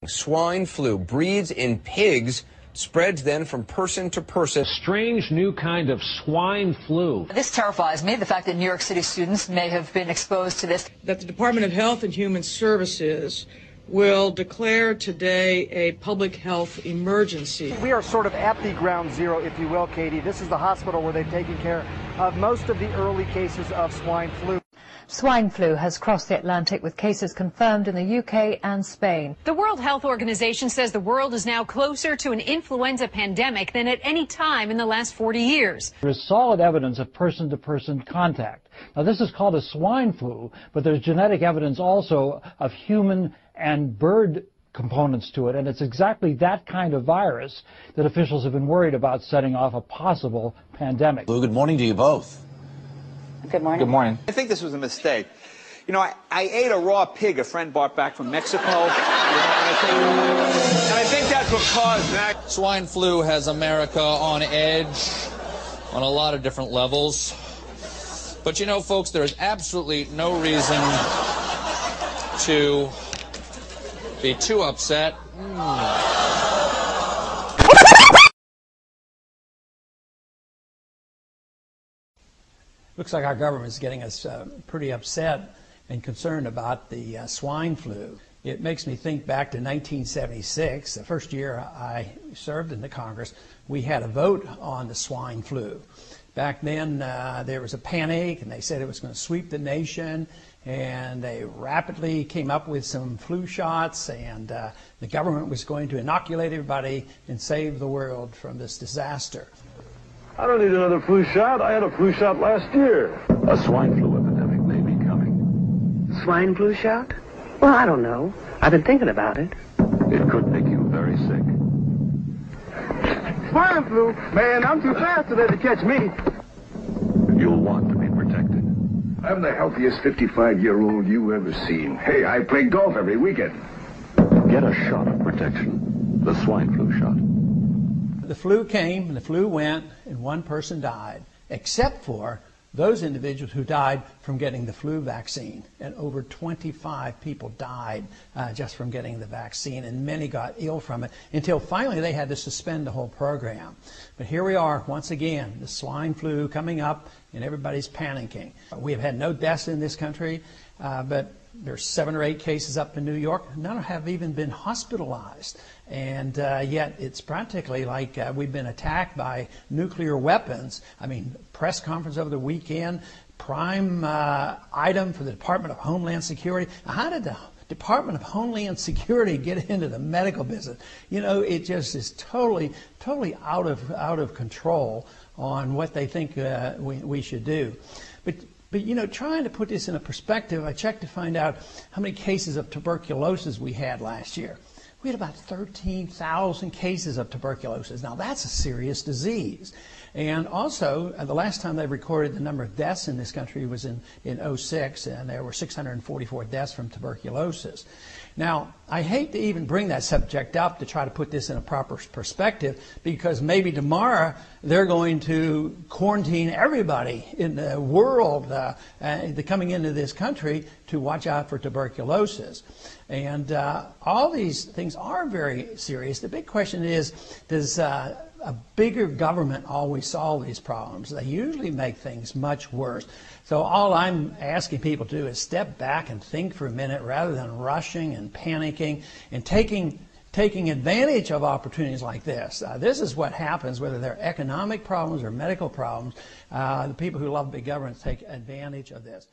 Swine flu breeds in pigs, spreads then from person to person. A strange new kind of swine flu. This terrifies me, the fact that New York City students may have been exposed to this. That the Department of Health and Human Services will declare today a public health emergency. We are sort of at the ground zero, if you will, Katie. This is the hospital where they've taken care of most of the early cases of swine flu. Swine flu has crossed the Atlantic with cases confirmed in the UK and Spain. The World Health Organization says the world is now closer to an influenza pandemic than at any time in the last 40 years. There is solid evidence of person-to-person contact. Now, this is called a swine flu, but there's genetic evidence also of human and bird components to it, and it's exactly that kind of virus that officials have been worried about setting off a possible pandemic. Lou, good morning to you both. Good morning. Good morning. I think this was a mistake. You know, I ate a raw pig a friend brought back from Mexico, and I think that's what caused that. Swine flu has America on edge on a lot of different levels. But you know, folks, there is absolutely no reason to be too upset. Looks like our government is getting us pretty upset and concerned about the swine flu. It makes me think back to 1976, the first year I served in the Congress. We had a vote on the swine flu. Back then, there was a panic, and they said it was going to sweep the nation, and they rapidly came up with some flu shots, and the government was going to inoculate everybody and save the world from this disaster. I don't need another flu shot. I had a flu shot last year. A swine flu epidemic may be coming. Swine flu shot? Well, I don't know. I've been thinking about it. It could make you very sick. Swine flu? Man, I'm too fast to let it catch me. You'll want to be protected. I'm the healthiest 55-year-old you ever seen. Hey, I play golf every weekend. Get a shot of protection. The swine flu shot. The flu came and the flu went, and one person died, except for those individuals who died from getting the flu vaccine. And over 25 people died just from getting the vaccine, and many got ill from it until finally they had to suspend the whole program. But here we are once again, the swine flu coming up, and everybody's panicking. We have had no deaths in this country, but there's 7 or 8 cases up in New York. None have even been hospitalized. And yet it's practically like we've been attacked by nuclear weapons. I mean, press conference over the weekend, prime item for the Department of Homeland Security. How did the Department of Homeland Security get into the medical business? You know, it just is totally out of control on what they think we should do. But, you know, trying to put this in a perspective, I checked to find out how many cases of tuberculosis we had last year. We had about 13,000 cases of tuberculosis. Now, that's a serious disease. And also, the last time they recorded the number of deaths in this country was in 2006, and there were 644 deaths from tuberculosis. Now, I hate to even bring that subject up to try to put this in a proper perspective, because maybe tomorrow they're going to quarantine everybody in the world coming into this country to watch out for tuberculosis. And all these things are very serious. The big question is, does a bigger government always solve these problems? They usually make things much worse. So all I'm asking people to do is step back and think for a minute rather than rushing and panicking and taking advantage of opportunities like this. This is what happens, whether they're economic problems or medical problems. The people who love big government take advantage of this.